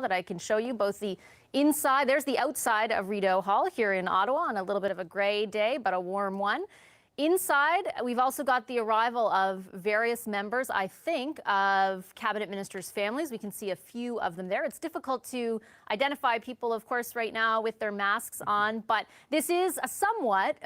that I can show you, both the inside, there's the outside of Rideau Hall here in Ottawa on a little bit of a gray day, but a warm one. Inside, we've also got the arrival of various members, I think, of cabinet ministers' families. We can see a few of them there. It's difficult to identify people, of course, right now with their masks on, but this is a somewhat,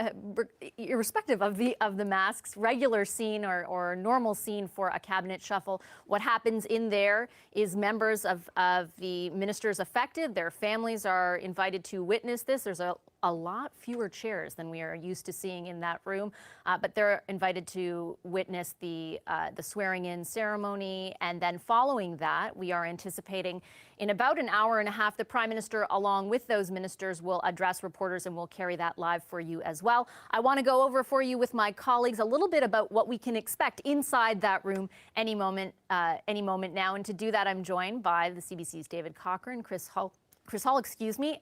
irrespective of the masks, regular scene or normal scene for a cabinet shuffle. What happens in there is members of the ministers affected, their families are invited to witness this. There's a lot fewer chairs than we are used to seeing in that room, but they're invited to witness the swearing-in ceremony. And then following that, we are anticipating in about an hour and a half, the Prime Minister, along with those ministers, will address reporters, and we'll carry that live for you as well. I want to go over for you with my colleagues a little bit about what we can expect inside that room any moment now. And to do that, I'm joined by the CBC's David Cochrane, Chris Hall,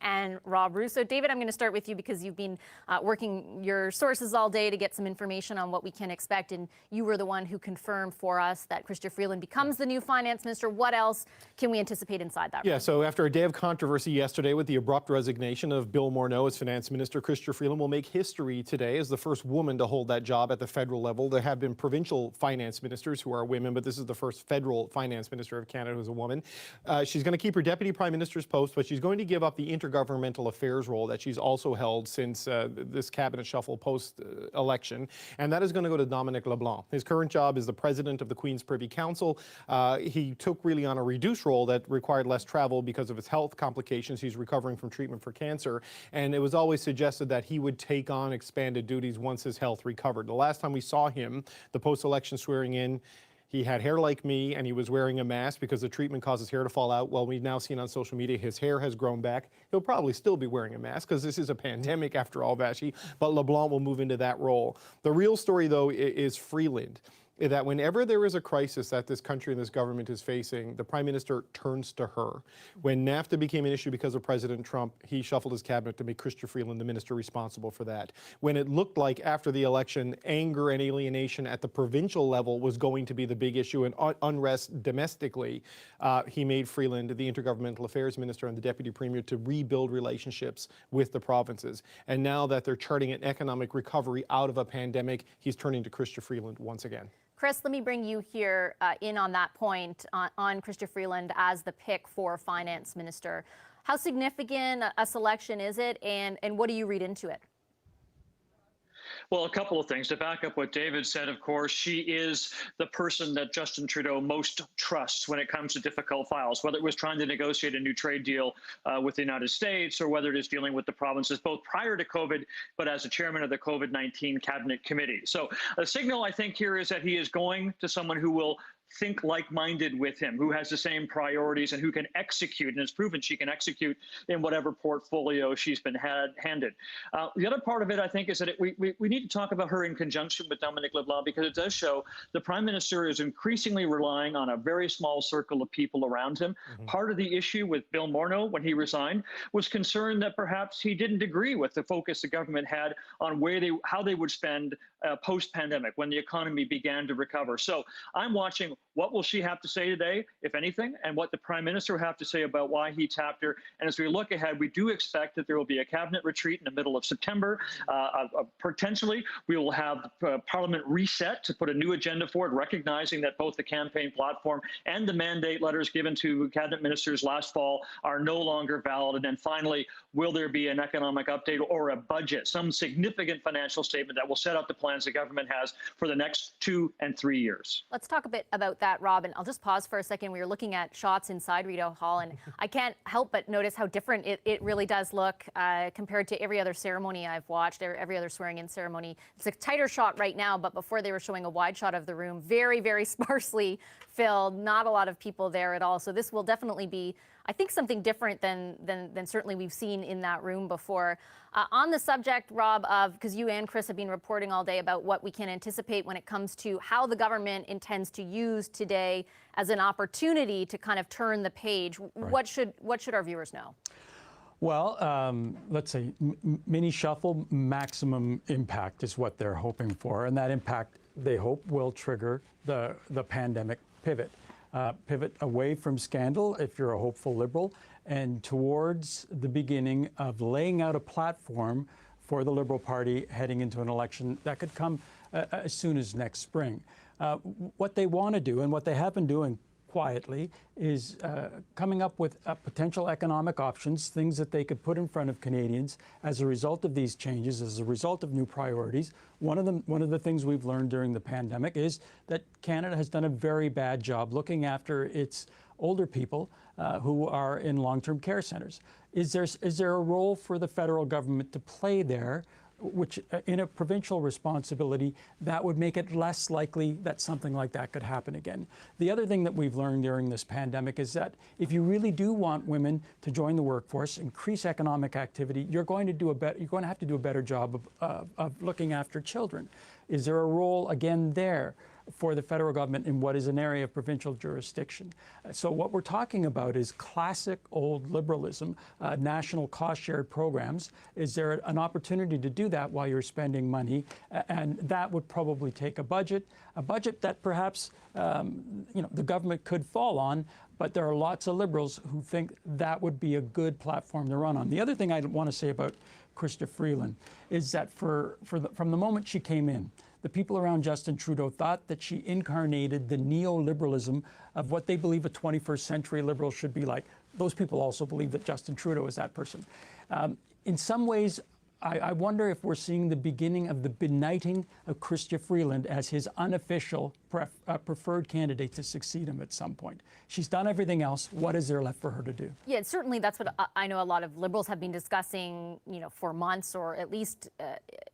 and Rob Russo. David, I'm going to start with you because you've been working your sources all day to get some information on what we can expect, and you were the one who confirmed for us that Chrystia Freeland becomes the new finance minister. What else can we anticipate inside that room? Yeah, so after a day of controversy yesterday with the abrupt resignation of Bill Morneau as finance minister, Chrystia Freeland will make history today as the first woman to hold that job at the federal level. There have been provincial finance ministers who are women, but this is the first federal finance minister of Canada who's a woman. She's going to keep her deputy prime minister's post, but she's going to give up the intergovernmental affairs role that she's also held since this cabinet shuffle post-election, and that is going to go to Dominic LeBlanc. His current job is the president of the Queen's Privy Council. He took really on a reduced role that required less travel because of his health complications. He's recovering from treatment for cancer, and it was always suggested that he would take on expanded duties once his health recovered. The last time we saw him, the post-election swearing in, he had hair like me, and he was wearing a mask because the treatment causes hair to fall out. Well, we've now seen on social media his hair has grown back. He'll probably still be wearing a mask because this is a pandemic after all, Vashi, but LeBlanc will move into that role. The real story, though, is Freeland. That whenever there is a crisis that this country and this government is facing, the Prime Minister turns to her. When NAFTA became an issue because of President Trump, he shuffled his cabinet to make Chrystia Freeland the minister responsible for that. When it looked like after the election, anger and alienation at the provincial level was going to be the big issue and unrest domestically, he made Freeland the Intergovernmental Affairs Minister and the Deputy Premier to rebuild relationships with the provinces. And now that they're charting an economic recovery out of a pandemic, he's turning to Chrystia Freeland once again. Chris, let me bring you here in on that point on Chrystia Freeland as the pick for finance minister. How significant a selection is it, and what do you read into it? Well, a couple of things. To back up what David said, of course, she is the person that Justin Trudeau most trusts when it comes to difficult files, whether it was trying to negotiate a new trade deal with the United States or whether it is dealing with the provinces, both prior to COVID, but as a chairman of the COVID-19 cabinet committee. So a signal, I think, here is that he is going to someone who will think like-minded with him, who has the same priorities and who can execute, and has proven she can execute in whatever portfolio she's been handed. The other part of it, I think, is that we need to talk about her in conjunction with Dominic LeBlanc, because it does show the Prime Minister is increasingly relying on a very small circle of people around him. Part of the issue with Bill Morneau when he resigned was concern that perhaps he didn't agree with the focus the government had on how they would spend post-pandemic when the economy began to recover. So I'm watching what will she have to say today, if anything, and what the Prime Minister will have to say about why he tapped her. And as we look ahead, we do expect that there will be a cabinet retreat in the middle of September. Potentially, we will have Parliament reset to put a new agenda forward, recognizing that both the campaign platform and the mandate letters given to cabinet ministers last fall are no longer valid. And then finally, will there be an economic update or a budget, some significant financial statement that will set out the plans the government has for the next 2 and 3 years? Let's talk a bit about that, Rob, and I'll just pause for a second. We were looking at shots inside Rideau Hall, and I can't help but notice how different it really does look compared to every other ceremony I've watched, every other swearing-in ceremony. It's a tighter shot right now, but before they were showing a wide shot of the room, very, very sparsely filled, not a lot of people there at all. So this will definitely be, I think, something different than certainly we've seen in that room before. On the subject, Rob, of, because you and Chris have been reporting all day about what we can anticipate when it comes to how the government intends to use today as an opportunity to kind of turn the page. Right. What should our viewers know? Well, let's say mini shuffle, maximum impact is what they're hoping for, and that impact they hope will trigger the pandemic pivot. pivot away from scandal if you're a hopeful Liberal and towards the beginning of laying out a platform for the Liberal Party heading into an election that could come as soon as next spring. What they want to do and what they have been doing quietly is coming up with potential economic options, things that they could put in front of Canadians as a result of these changes, as a result of new priorities. One of the things we've learned during the pandemic is that Canada has done a very bad job looking after its older people who are in long-term care centres. Is there a role for the federal government to play there, which in a provincial responsibility, that would make it less likely that something like that could happen again? The other thing that we've learned during this pandemic is that if you really do want women to join the workforce, increase economic activity, you're going to have to do a better job of looking after children. Is there a role again there for the federal government in what is an area of provincial jurisdiction? So what we're talking about is classic old liberalism, national cost-shared programs. Is there an opportunity to do that while you're spending money? And that would probably take a budget that perhaps the government could fall on, but there are lots of Liberals who think that would be a good platform to run on. The other thing I want to say about Chrystia Freeland is that from the moment she came in, the people around Justin Trudeau thought that she incarnated the neoliberalism of what they believe a 21st century Liberal should be like. Those people also believe that Justin Trudeau is that person. In some ways, I wonder if we're seeing the beginning of the benighting of Chrystia Freeland as his unofficial preferred candidate to succeed him at some point. She's done everything else. What is there left for her to do? Yeah, certainly that's what I know a lot of Liberals have been discussing, for months, or at least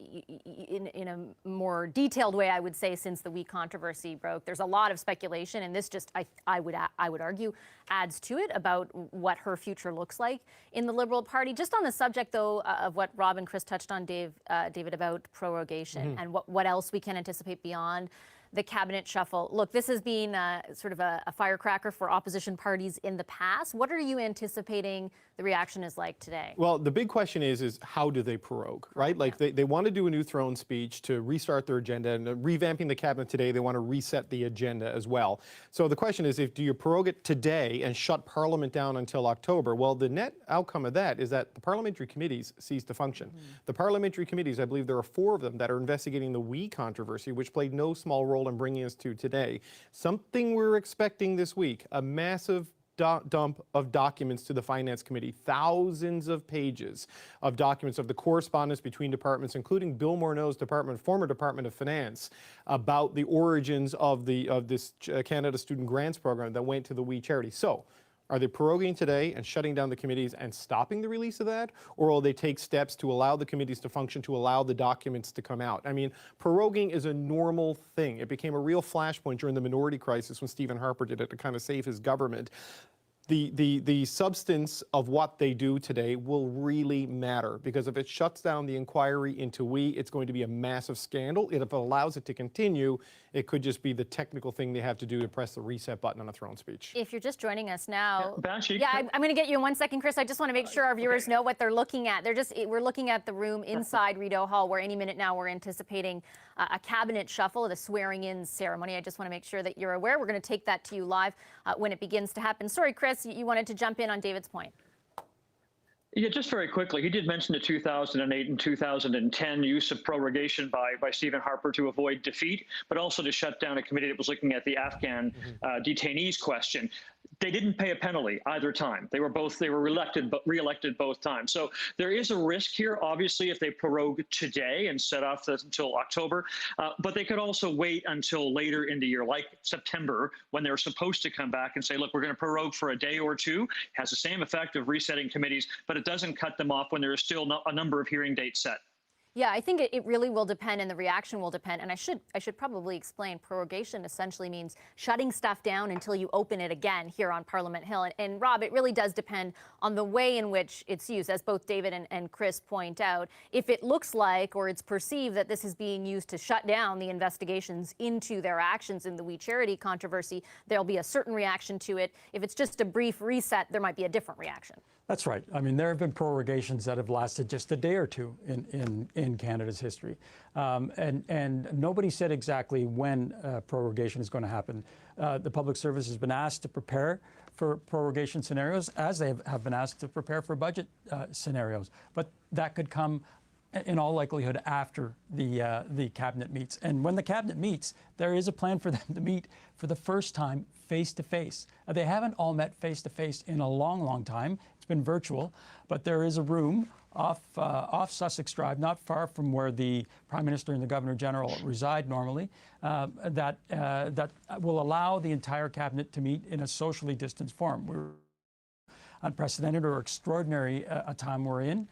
in a more detailed way, I would say, since the WE controversy broke. There's a lot of speculation, and this just, I would argue, adds to it about what her future looks like in the Liberal Party. Just on the subject, though, of what Rob and Chris touched on, David, about prorogation and what else we can anticipate beyond the cabinet shuffle. Look, this has been sort of a firecracker for opposition parties in the past. What are you anticipating the reaction is like today? Well, the big question is how do they prorogue, right? Like they want to do a new throne speech to restart their agenda, and revamping the cabinet today, they want to reset the agenda as well. So the question is, do you prorogue it today and shut Parliament down until October? Well, the net outcome of that is that the parliamentary committees cease to function. The parliamentary committees, I believe there are 4 of them that are investigating the WE controversy, which played no small role in bringing us to today. Something we're expecting this week, a massive dump of documents to the Finance Committee, thousands of pages of documents of the correspondence between departments, including Bill Morneau's department, former Department of Finance, about the origins of this Canada Student Grants Program that went to the WE charity. So, are they proroguing today and shutting down the committees and stopping the release of that? Or will they take steps to allow the committees to function, to allow the documents to come out? I mean, proroguing is a normal thing. It became a real flashpoint during the minority crisis when Stephen Harper did it to kind of save his government. The substance of what they do today will really matter, because if it shuts down the inquiry into WE, it's going to be a massive scandal. If it allows it to continue, it could just be the technical thing they have to do to press the reset button on a throne speech. If you're just joining us now, Banshee, I'm going to get you in 1 second, Chris. I just want to make sure our viewers know what they're looking at. We're looking at the room inside Rideau Hall, where any minute now we're anticipating a cabinet shuffle, the swearing-in ceremony. I just want to make sure that you're aware. We're going to take that to you live when it begins to happen. Sorry, Chris, you wanted to jump in on David's point. Yeah, just very quickly, he did mention the 2008 and 2010 use of prorogation by Stephen Harper to avoid defeat, but also to shut down a committee that was looking at the Afghan detainees question. They didn't pay a penalty either time. They were reelected both times. So there is a risk here, obviously, if they prorogue today and set off until October. But they could also wait until later in the year, like September, when they're supposed to come back and say, look, we're going to prorogue for a day or two. It has the same effect of resetting committees, but it doesn't cut them off when there is still a number of hearing dates set. Yeah, I think it really will depend, and the reaction will depend. And I should probably explain, prorogation essentially means shutting stuff down until you open it again here on Parliament Hill. And Rob, it really does depend on the way in which it's used, as both David and Chris point out. If it looks like, or it's perceived that this is being used to shut down the investigations into their actions in the WE charity controversy, there'll be a certain reaction to it. If it's just a brief reset, there might be a different reaction. That's right. I mean, there have been prorogations that have lasted just a day or two in in Canada's history. And nobody said exactly when prorogation is going to happen. The Public Service has been asked to prepare for prorogation scenarios, as they have been asked to prepare for budget scenarios. But that could come in all likelihood after the cabinet meets. And when the cabinet meets, there is a plan for them to meet for the first time face-to-face. They haven't all met face-to-face in a long, long time. It's been virtual, but there is a room off Sussex Drive, not far from where the Prime Minister and the Governor-General reside normally, that will allow the entire cabinet to meet in a socially distanced forum. We're unprecedented or extraordinary a time we're in.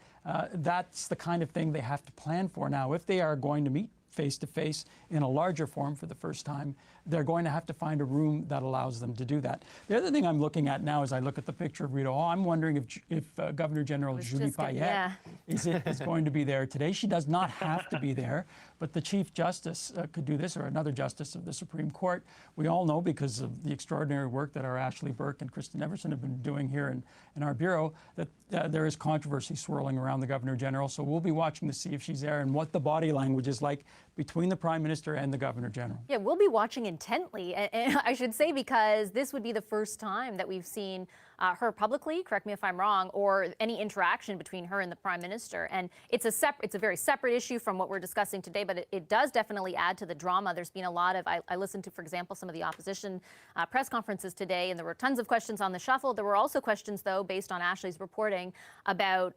That's the kind of thing they have to plan for now. If they are going to meet face-to-face in a larger forum for the first time, they're going to have to find a room that allows them to do that. The other thing I'm looking at now as I look at the picture of Rideau Hall, I'm wondering if Governor-General Julie Payette is going to be there today. She does not have to be there, but the Chief Justice could do this, or another Justice of the Supreme Court. We all know, because of the extraordinary work that our Ashley Burke and Kristen Everson have been doing here in our Bureau, that there is controversy swirling around the Governor-General. So we'll be watching to see if she's there and what the body language is like between the Prime Minister and the Governor-General. Yeah, we'll be watching intently, and I should say, because this would be the first time that we've seen her publicly, correct me if I'm wrong, or any interaction between her and the Prime Minister. And it's a very separate issue from what we're discussing today, but it does definitely add to the drama. There's been a lot of, I listened to, for example, some of the opposition press conferences today, and there were tons of questions on the shuffle. There were also questions, though, based on Ashley's reporting about,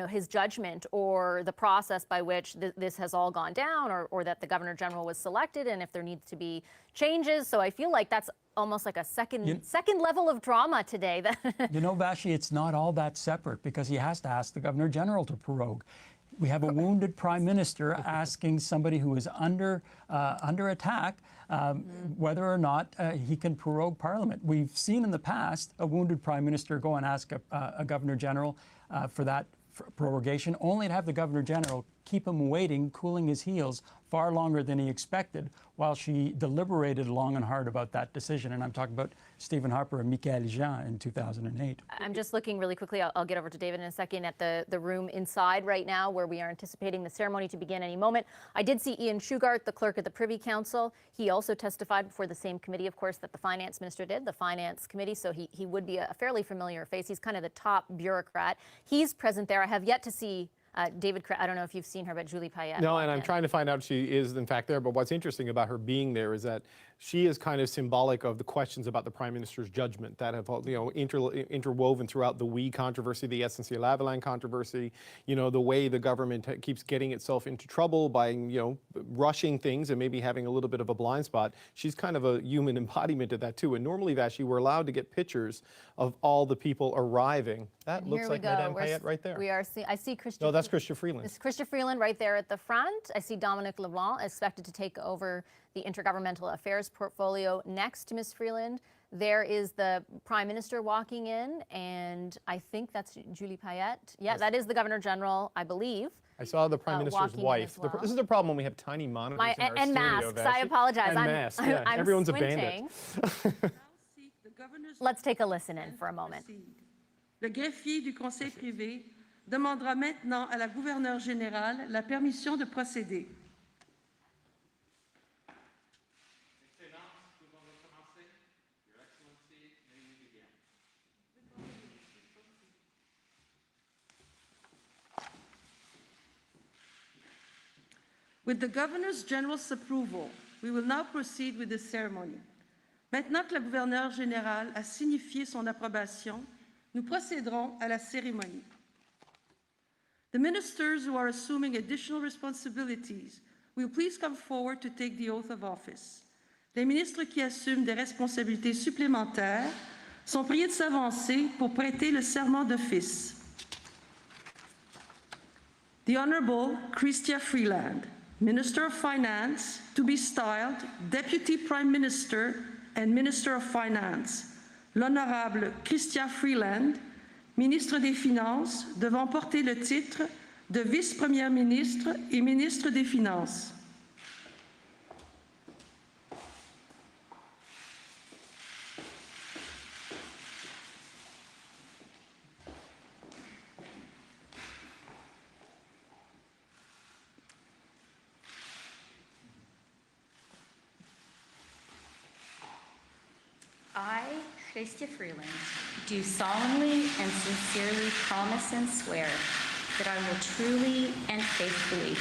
his judgment or the process by which this has all gone down, or that the Governor-General was selected, and if there needs to be changes. So I feel like that's almost like a second level of drama today. Vashi, it's not all that separate, because he has to ask the Governor-General to prorogue. We have a wounded Prime Minister asking somebody who is under attack whether or not he can prorogue Parliament. We've seen in the past a wounded Prime Minister go and ask a Governor-General for that prorogation, only to have the Governor-General keep him waiting, cooling his heels far longer than he expected, while she deliberated long and hard about that decision. And I'm talking about Stephen Harper and Michaël Jean in 2008. I'm just looking really quickly, I'll get over to David in a second, at the room inside right now, where we are anticipating the ceremony to begin any moment. I did see Ian Shugart, the clerk of the Privy Council. He also testified before the same committee, of course, that the Finance Minister did, the Finance Committee, so he would be a fairly familiar face. He's kind of the top bureaucrat. He's present there. I have yet to see David, I don't know if you've seen her, but Julie Payette. No, and I'm trying to find out if she is in fact there. But what's interesting about her being there is that she is kind of symbolic of the questions about the Prime Minister's judgment that have, interwoven throughout the WE controversy, the SNC-Lavalin controversy. The way the government keeps getting itself into trouble by, rushing things and maybe having a little bit of a blind spot. She's kind of a human embodiment of that too. And normally, Vashi, we're allowed to get pictures of all the people arriving. That looks like Madame Payette right there. I see Christian. No, that's Chrystia Freeland. It's Chrystia Freeland right there at the front. I see Dominic LeBlanc expected to take over the Intergovernmental Affairs portfolio next to Ms. Freeland. There is the Prime Minister walking in, and I think that's Julie Payette. Yeah, that is the Governor-General, I believe. I saw the Prime Minister's wife. Well. This is the problem when we have tiny monitors in our and studio, masks. Vashi. I apologize. And masks. Yeah, I'm everyone's squinting. a bandit. Let's take a listen in for a moment. Le greffier du Conseil privé demandera maintenant à la gouverneure générale la permission de procéder. With the Governor General's approval, we will now proceed with the ceremony. Maintenant que la gouverneure générale a signifié son approbation, nous procéderons à la cérémonie. The ministers who are assuming additional responsibilities will please come forward to take the oath of office. Les ministres qui assument des responsabilités supplémentaires sont priés de s'avancer pour prêter le serment d'office. The Honourable Chrystia Freeland, Minister of Finance, to be styled Deputy Prime Minister and Minister of Finance. L'Honorable Chrystia Freeland, Ministre des Finances, devant porter le titre de Vice-Première ministre et Ministre des Finances. Chrystia Freeland, do solemnly and sincerely promise and swear that I will truly and faithfully,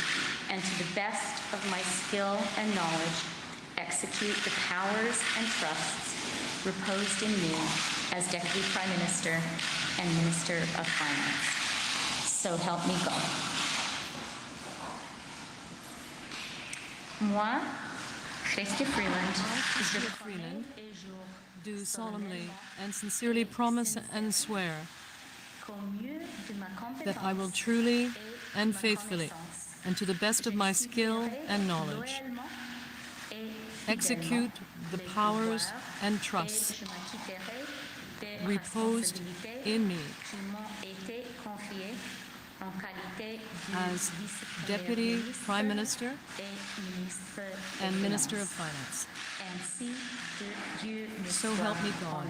and to the best of my skill and knowledge, execute the powers and trusts reposed in me as Deputy Prime Minister and Minister of Finance. So help me God. Moi, Chrystia Freeland, je Freeland, do solemnly and sincerely promise and swear that I will truly and faithfully, and to the best of my skill and knowledge, execute the powers and trusts reposed in me as Deputy Prime Minister and Minister of Finance. So help me God.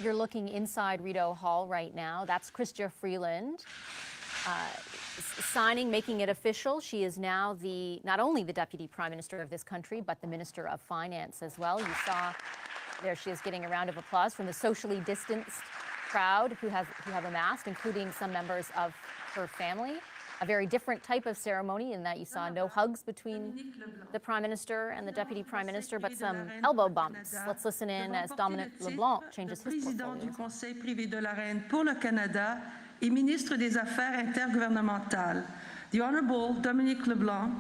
You're looking inside Rideau Hall right now. That's Chrystia Freeland signing, making it official. She is now not only the Deputy Prime Minister of this country, but the Minister of Finance as well. You saw there she is getting a round of applause from the socially distanced crowd who have amassed, including some members of her family. A very different type of ceremony in that you saw no hugs between the Prime Minister and the Deputy Prime Minister, but some elbow bumps. Let's listen in as Dominic LeBlanc changes his Président du portfolio. Conseil privé de la Reine pour le Canada et ministre des Affaires intergouvernementales, the Honourable Dominic LeBlanc,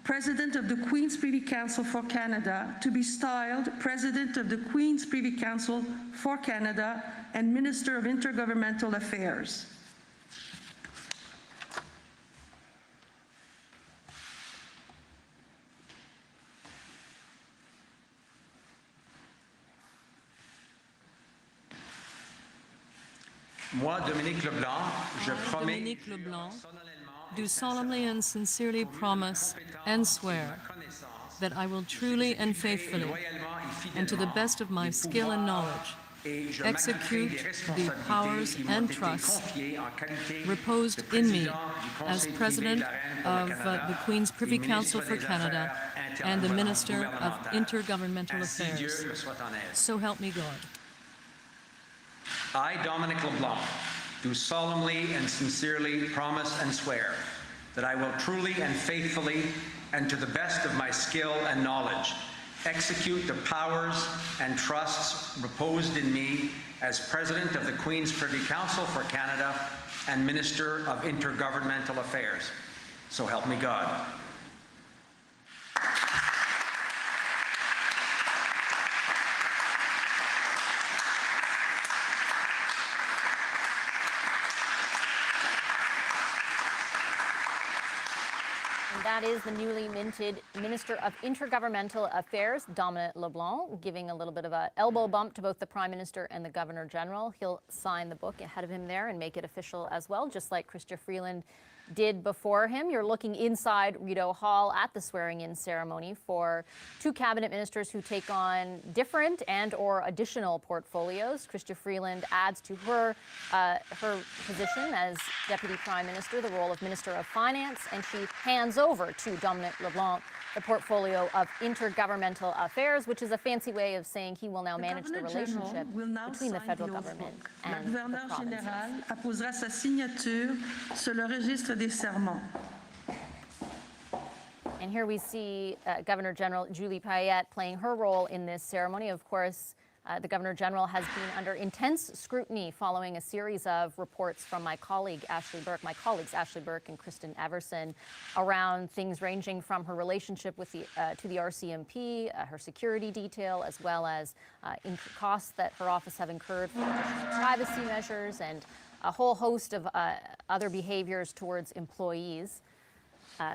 President of the Queen's Privy Council for Canada, to be styled President of the Queen's Privy Council for Canada and Minister of Intergovernmental Affairs. Moi, Dominique Leblanc, je promets Dominique Leblanc, do solemnly and sincerely promise and swear that I will truly and faithfully, and to the best of my skill and knowledge, execute the powers and trusts reposed in me as President of the Queen's Privy Council for Canada and the Minister of Intergovernmental Affairs. So help me God. I, Dominic LeBlanc, do solemnly and sincerely promise and swear that I will truly and faithfully, and to the best of my skill and knowledge, execute the powers and trusts reposed in me as President of the Queen's Privy Council for Canada and Minister of Intergovernmental Affairs. So help me God. That is the newly minted Minister of Intergovernmental Affairs, Dominic LeBlanc, giving a little bit of an elbow bump to both the Prime Minister and the Governor General. He'll sign the book ahead of him there and make it official as well, just like Chrystia Freeland did before him. You're looking inside Rideau Hall at the swearing-in ceremony for two cabinet ministers who take on different and/or additional portfolios. Chrystia Freeland adds to her position as Deputy Prime Minister the role of Minister of Finance, and she hands over to Dominic LeBlanc the portfolio of Intergovernmental Affairs, which is a fancy way of saying he will now manage the relationship between the federal government and the provinces. Général apposera sa signature sur le registre des serments. And here we see Governor General Julie Payette playing her role in this ceremony. Of course, The Governor General has been under intense scrutiny following a series of reports from my colleagues Ashley Burke and Kristen Everson around things ranging from her relationship with to the RCMP, her security detail, as well as costs that her office have incurred for additional privacy measures and a whole host of other behaviors towards employees.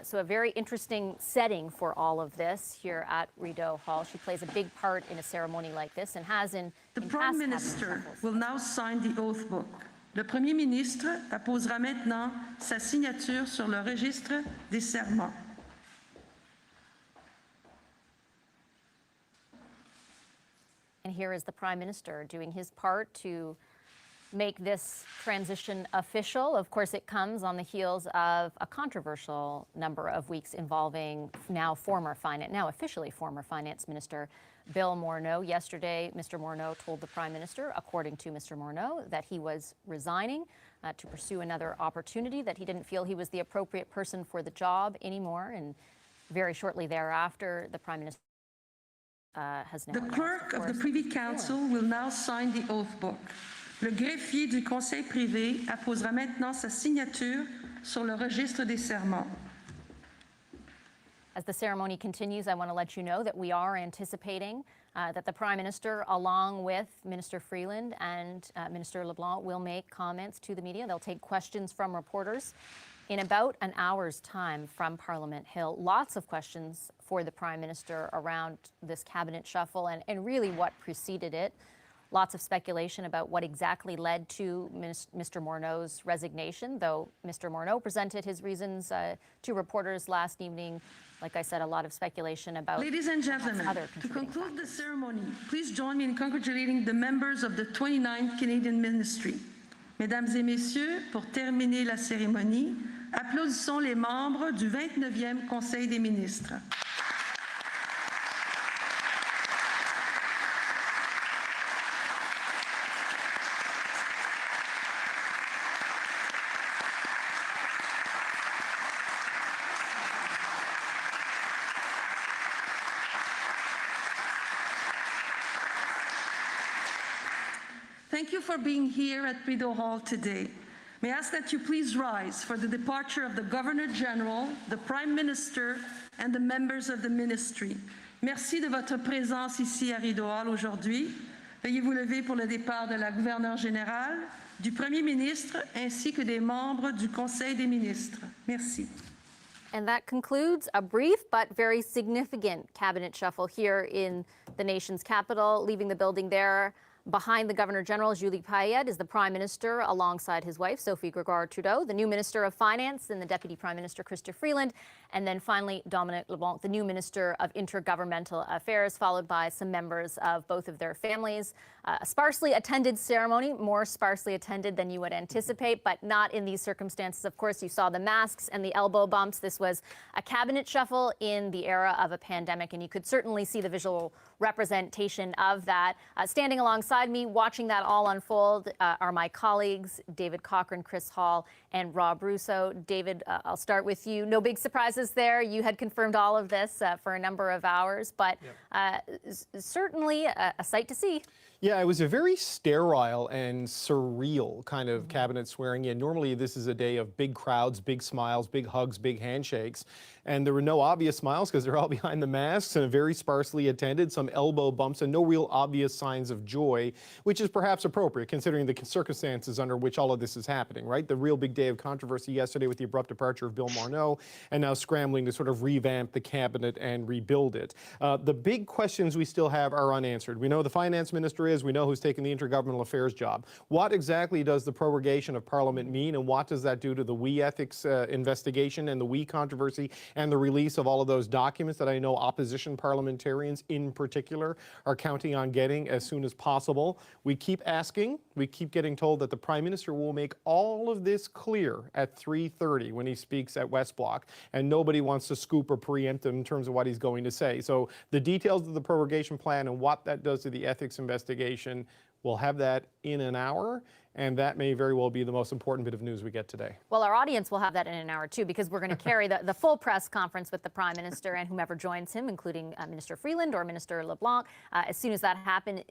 So a very interesting setting for all of this here at Rideau Hall. She plays a big part in a ceremony like this and has in The in Prime past Minister cabinet shuffles. will now sign the oath book. Le Premier ministre apposera maintenant sa signature sur le registre des serments. And here is the Prime Minister doing his part to make this transition official. Of course, it comes on the heels of a controversial number of weeks involving now officially former Finance Minister Bill Morneau. Yesterday, Mr. Morneau told the Prime Minister, according to Mr. Morneau, that he was resigning to pursue another opportunity, that he didn't feel he was the appropriate person for the job anymore. And very shortly thereafter, the Prime Minister has now The announced, clerk of the course, Privy Council will now sign the oath book. Le greffier du Conseil privé apposera maintenant sa signature sur le registre des serments. As the ceremony continues, I want to let you know that we are anticipating that the Prime Minister, along with Minister Freeland and Minister LeBlanc, will make comments to the media. They'll take questions from reporters in about an hour's time from Parliament Hill. Lots of questions for the Prime Minister around this cabinet shuffle and really what preceded it. Lots of speculation about what exactly led to Mr. Morneau's resignation, though Mr. Morneau presented his reasons to reporters last evening. Like I said, a lot of speculation about Ladies and gentlemen, other to contributing conclude the factors. ceremony, please join me in congratulating the members of the 29th Canadian Ministry. Mesdames et messieurs, pour terminer la cérémonie, applaudissons les membres du 29e Conseil des ministres. Thank you for being here at Rideau Hall today. May I ask that you please rise for the departure of the Governor General, the Prime Minister, and the members of the Ministry. Merci de votre présence ici à Rideau Hall aujourd'hui. Veuillez vous lever pour le départ de la Gouverneure générale, du Premier ministre, ainsi que des membres du Conseil des ministres. Merci. And that concludes a brief but very significant cabinet shuffle here in the nation's capital. Leaving the building there behind the Governor General, Julie Payette, is the Prime Minister alongside his wife, Sophie Gregoire-Trudeau, the new Minister of Finance and the Deputy Prime Minister, Chrystia Freeland, and then finally Dominic LeBlanc, the new Minister of Intergovernmental Affairs, followed by some members of both of their families. A sparsely attended ceremony, more sparsely attended than you would anticipate, but not in these circumstances. Of course, you saw the masks and the elbow bumps. This was a cabinet shuffle in the era of a pandemic, and you could certainly see the visual representation of that. Standing alongside me, watching that all unfold, are my colleagues, David Cochrane, Chris Hall, and Rob Russo. David, I'll start with you. No big surprises there. You had confirmed all of this for a number of hours, but certainly a sight to see. Yeah, it was a very sterile and surreal kind of cabinet swearing in. Normally, this is a day of big crowds, big smiles, big hugs, big handshakes. And there were no obvious smiles because they're all behind the masks and very sparsely attended, some elbow bumps and no real obvious signs of joy, which is perhaps appropriate considering the circumstances under which all of this is happening, right? The real big day of controversy yesterday with the abrupt departure of Bill Morneau and now scrambling to sort of revamp the cabinet and rebuild it. The big questions we still have are unanswered. We know the finance minister is, we know who's taking the intergovernmental affairs job. What exactly does the prorogation of Parliament mean, and what does that do to the WE ethics investigation and the WE controversy and the release of all of those documents that I know opposition parliamentarians in particular are counting on getting as soon as possible? We keep asking, we keep getting told that the Prime Minister will make all of this clear at 3:30 when he speaks at West Block, and nobody wants to scoop or preempt him in terms of what he's going to say. So the details of the prorogation plan and what that does to the ethics investigation, We'll have that in an hour, and that may very well be the most important bit of news we get today. Well, our audience will have that in an hour, too, because we're going to carry the full press conference with the Prime Minister and whomever joins him, including Minister Freeland or Minister LeBlanc, as soon as that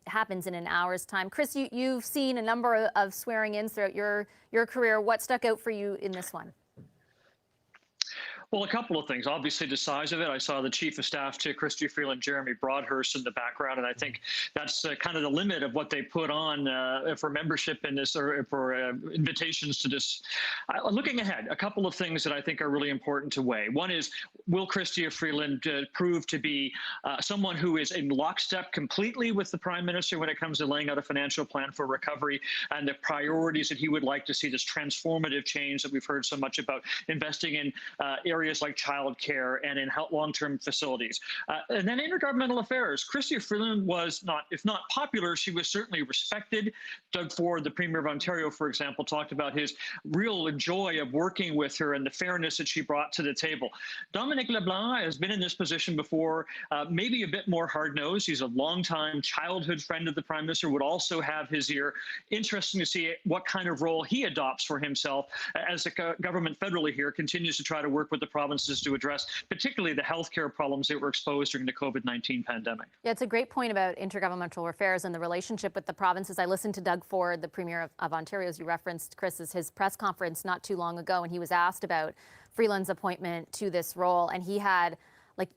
happens in an hour's time. Chris, you've seen a number of swearing-ins throughout your career. What stuck out for you in this one? Well, a couple of things. Obviously, the size of it. I saw the Chief of Staff to Chrystia Freeland, Jeremy Broadhurst in the background, and I think that's kind of the limit of what they put on for membership in this, or for invitations to this. Looking ahead, a couple of things that I think are really important to weigh. One is, will Chrystia Freeland prove to be someone who is in lockstep completely with the Prime Minister when it comes to laying out a financial plan for recovery and the priorities that he would like to see, this transformative change that we've heard so much about, investing in areas like childcare and in long-term facilities. And then intergovernmental affairs. Chrystia Freeland was not, if not popular, she was certainly respected. Doug Ford, the Premier of Ontario, for example, talked about his real joy of working with her and the fairness that she brought to the table. Dominic LeBlanc has been in this position before, maybe a bit more hard-nosed. He's a longtime childhood friend of the Prime Minister, would also have his ear. Interesting to see what kind of role he adopts for himself as the government federally here continues to try to work with the provinces to address particularly the healthcare problems that were exposed during the COVID-19 pandemic. Yeah, it's a great point about intergovernmental affairs and the relationship with the provinces. I listened to Doug Ford, the Premier of Ontario, as you referenced, Chris, his press conference not too long ago, and he was asked about Freeland's appointment to this role, and he had, like,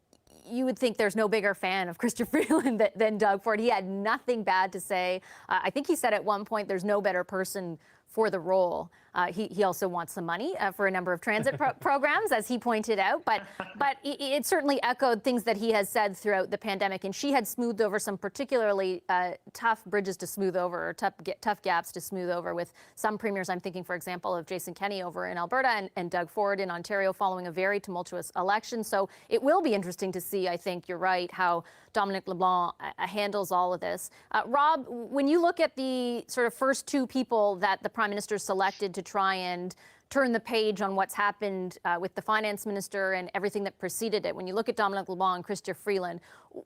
you would think there's no bigger fan of Chrystia Freeland than Doug Ford. He had nothing bad to say. I think he said at one point there's no better person for the role. He also wants some money for a number of transit programs, as he pointed out. But it certainly echoed things that he has said throughout the pandemic. And she had smoothed over some particularly tough bridges to smooth over, or tough gaps to smooth over with some premiers. I'm thinking, for example, of Jason Kenney over in Alberta and Doug Ford in Ontario following a very tumultuous election. So it will be interesting to see, I think you're right, how Dominic LeBlanc handles all of this. Rob, when you look at the sort of first two people that the Prime Minister selected to try and turn the page on what's happened with the Finance Minister and everything that preceded it, when you look at Dominic LeBlanc and Chrystia Freeland,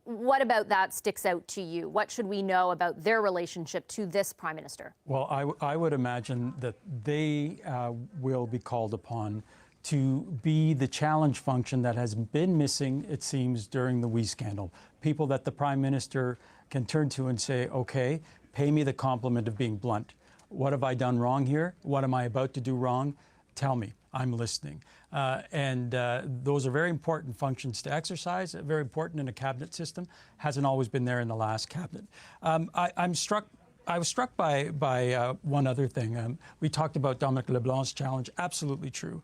what about that sticks out to you? What should we know about their relationship to this Prime Minister? Well, I would imagine that they will be called upon to be the challenge function that has been missing, it seems, during the WE scandal. People that the Prime Minister can turn to and say, okay, pay me the compliment of being blunt. What have I done wrong here? What am I about to do wrong? Tell me. I'm listening. Those are very important functions to exercise, very important in a cabinet system. Hasn't always been there in the last cabinet. I was struck by one other thing. We talked about Dominic LeBlanc's challenge. Absolutely true.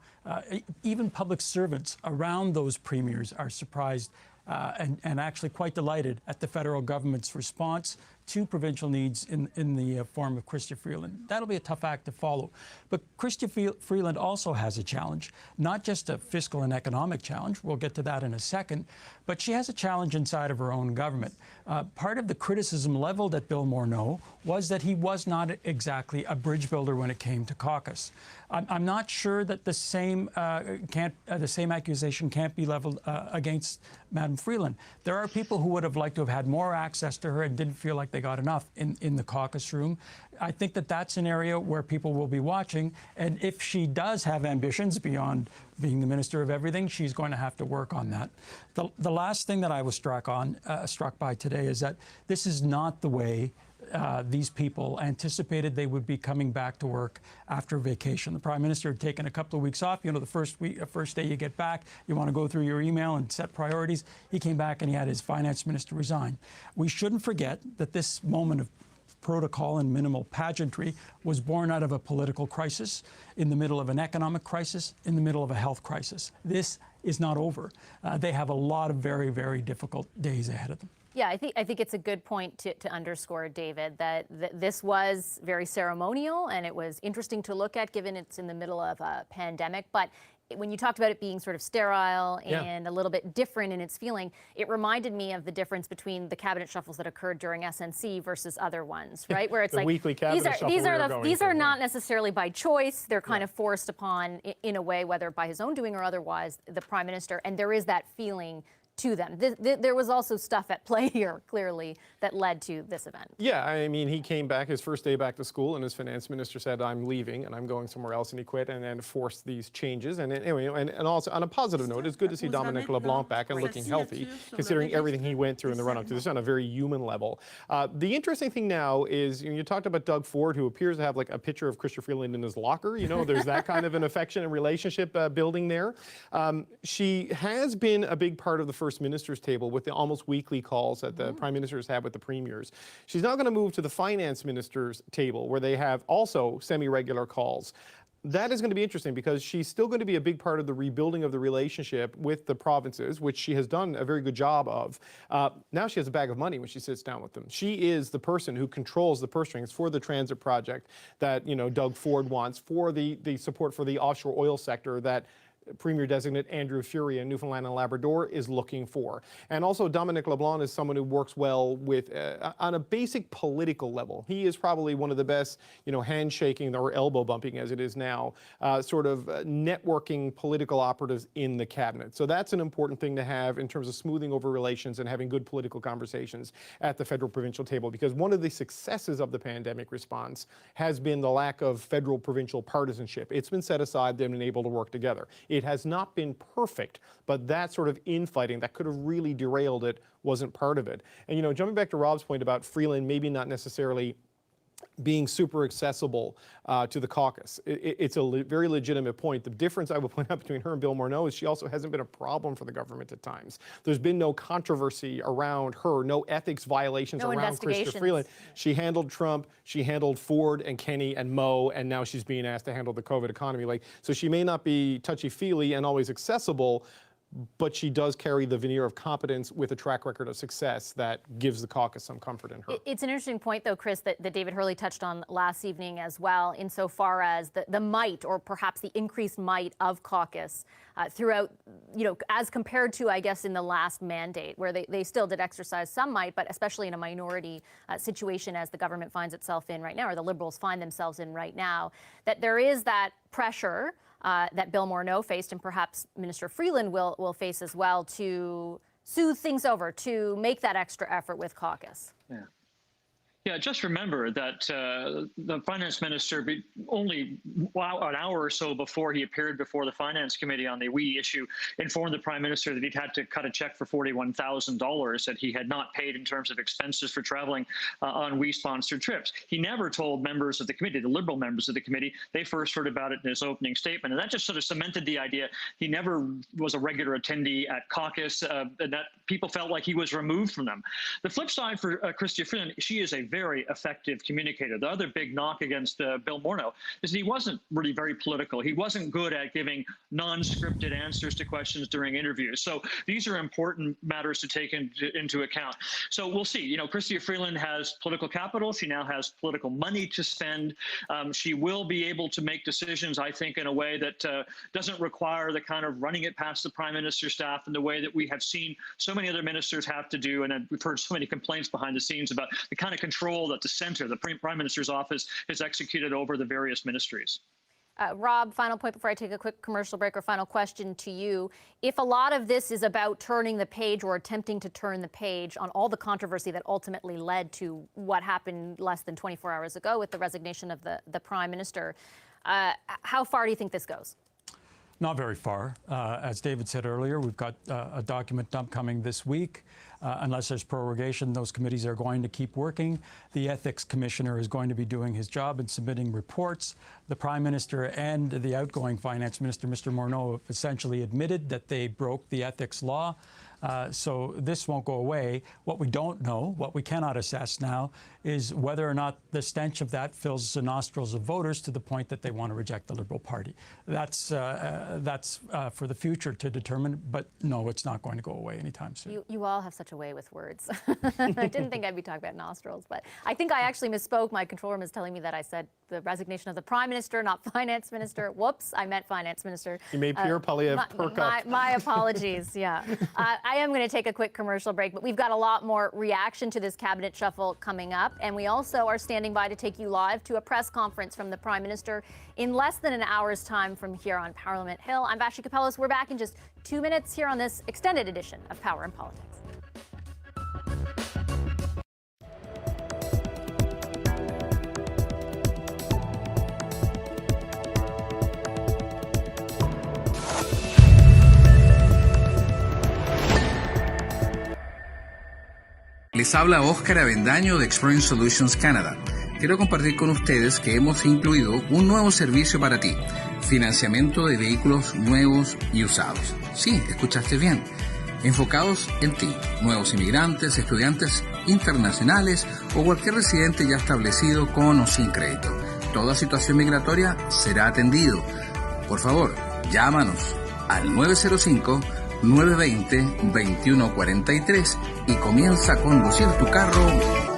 Even public servants around those premiers are surprised and actually quite delighted at the federal government's response to provincial needs in the form of Chrystia Freeland. That'll be a tough act to follow. But Chrystia Freeland also has a challenge, not just a fiscal and economic challenge. We'll get to that in a second. But she has a challenge inside of her own government. Part of the criticism leveled at Bill Morneau was that he was not exactly a bridge builder when it came to caucus. I'm not sure that the same accusation can't be leveled against Madam Freeland. There are people who would have liked to have had more access to her and didn't feel like they got enough in the caucus room. I think that that's an area where people will be watching. And if she does have ambitions beyond being the Minister of Everything, she's going to have to work on that. The last thing that I was struck by today is that this is not the way these people anticipated they would be coming back to work after vacation. The Prime Minister had taken a couple of weeks off. You know, the first day you get back, you want to go through your email and set priorities. He came back and he had his Finance Minister resign. We shouldn't forget that this moment of protocol and minimal pageantry was born out of a political crisis, in the middle of an economic crisis, in the middle of a health crisis. This is not over. They have a lot of very, very difficult days ahead of them. Yeah, I think it's a good point to underscore, David, that this was very ceremonial and it was interesting to look at given it's in the middle of a pandemic. But when you talked about it being sort of sterile and a little bit different in its feeling, it reminded me of the difference between the cabinet shuffles that occurred during SNC versus other ones, right? Where it's like weekly cabinet these are not necessarily by choice. They're kind of forced upon in a way, whether by his own doing or otherwise, the Prime Minister. And there is that feeling to them. There was also stuff at play here, clearly, that led to this event. Yeah, I mean, he came back his first day back to school, and his finance minister said, "I'm leaving and I'm going somewhere else," and he quit, and then forced these changes. And anyway, and also on a positive note, it's good to see Dominic LeBlanc back and looking healthy, considering everything he went through in the run-up to this on a very human level. The interesting thing now is, you talked about Doug Ford, who appears to have like a picture of Chrystia Freeland in his locker. There's that kind of an affection and relationship building there. She has been a big part of the First Minister's table with the almost weekly calls that the prime ministers have with the premiers. She's now going to move to the finance minister's table, where they have also semi-regular calls. That is going to be interesting because she's still going to be a big part of the rebuilding of the relationship with the provinces, which she has done a very good job of. Now she has a bag of money when she sits down with them. She is the person who controls the purse strings for the transit project that Doug Ford wants, for the support for the offshore oil sector that Premier designate Andrew Furey in Newfoundland and Labrador is looking for. And also Dominic LeBlanc is someone who works well with, on a basic political level. He is probably one of the best, handshaking or elbow bumping as it is now, sort of networking political operatives in the cabinet. So that's an important thing to have in terms of smoothing over relations and having good political conversations at the federal provincial table, because one of the successes of the pandemic response has been the lack of federal provincial partisanship. It's been set aside, they've been able to work together. It has not been perfect, but that sort of infighting that could have really derailed it wasn't part of it. And, jumping back to Rob's point about Freeland maybe not necessarily being super accessible to the caucus. It's a very legitimate point. The difference I would point out between her and Bill Morneau is she also hasn't been a problem for the government at times. There's been no controversy around her, no ethics violations around Chrystia Freeland. She handled Trump, she handled Ford and Kenney and Moe, and now she's being asked to handle the COVID economy. So she may not be touchy-feely and always accessible, but she does carry the veneer of competence with a track record of success that gives the caucus some comfort in her. It's an interesting point, though, Chris, that David Hurley touched on last evening as well, insofar as the might, or perhaps the increased might of caucus throughout, as compared to, I guess, in the last mandate, where they still did exercise some might, but especially in a minority situation as the government finds itself in right now, or the Liberals find themselves in right now, that there is that pressure that Bill Morneau faced, and perhaps Minister Freeland will face as well, to soothe things over, to make that extra effort with caucus. Yeah, just remember that the finance minister, only an hour or so before he appeared before the finance committee on the WE issue, informed the prime minister that he'd had to cut a check for $41,000 that he had not paid in terms of expenses for traveling on WE-sponsored trips. He never told members of the committee, the Liberal members of the committee. They first heard about it in his opening statement, and that just sort of cemented the idea he never was a regular attendee at caucus, and that people felt like he was removed from them. The flip side for Chrystia Freeland, she is a very effective communicator. The other big knock against Bill Morneau is that he wasn't really very political. He wasn't good at giving non-scripted answers to questions during interviews. So these are important matters to take into account. So we'll see. Chrystia Freeland has political capital. She now has political money to spend. She will be able to make decisions, I think, in a way that doesn't require the kind of running it past the prime minister's staff in the way that we have seen so many other ministers have to do. And we've heard so many complaints behind the scenes about the kind of control that the center, the prime minister's office, has executed over the various ministries. Rob, final point before I take a quick commercial break, or final question to you. If a lot of this is about turning the page, or attempting to turn the page on all the controversy that ultimately led to what happened less than 24 hours ago with the resignation of the prime minister, how far do you think this goes? Not very far. As David said earlier, we've got a document dump coming this week. Unless there's prorogation, those committees are going to keep working. The ethics commissioner is going to be doing his job and submitting reports. The prime minister and the outgoing finance minister, Mr. Morneau, have essentially admitted that they broke the ethics law. So this won't go away. What we don't know, what we cannot assess now, is whether or not the stench of that fills the nostrils of voters to the point that they want to reject the Liberal Party. That's for the future to determine, but no, it's not going to go away anytime soon. You all have such a way with words. I didn't think I'd be talking about nostrils, but I think I actually misspoke. My control room is telling me that I said the resignation of the prime minister, not finance minister. Whoops, I meant finance minister. You made Pierre Poilievre perk up. My apologies, yeah. I am going to take a quick commercial break, but we've got a lot more reaction to this cabinet shuffle coming up. And we also are standing by to take you live to a press conference from the Prime Minister in less than an hour's time from here on Parliament Hill. I'm Vashi Capellos. We're back in just 2 minutes here on this extended edition of Power and Politics. Les habla Óscar Avendaño de Exploring Solutions Canada. Quiero compartir con ustedes que hemos incluido un nuevo servicio para ti, financiamiento de vehículos nuevos y usados. Sí, escuchaste bien. Enfocados en ti, nuevos inmigrantes, estudiantes internacionales o cualquier residente ya establecido con o sin crédito. Toda situación migratoria será atendido. Por favor, llámanos al 905-920-2143 y comienza a conducir tu carro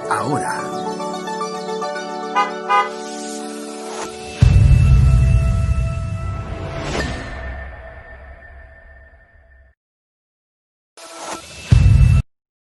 ahora.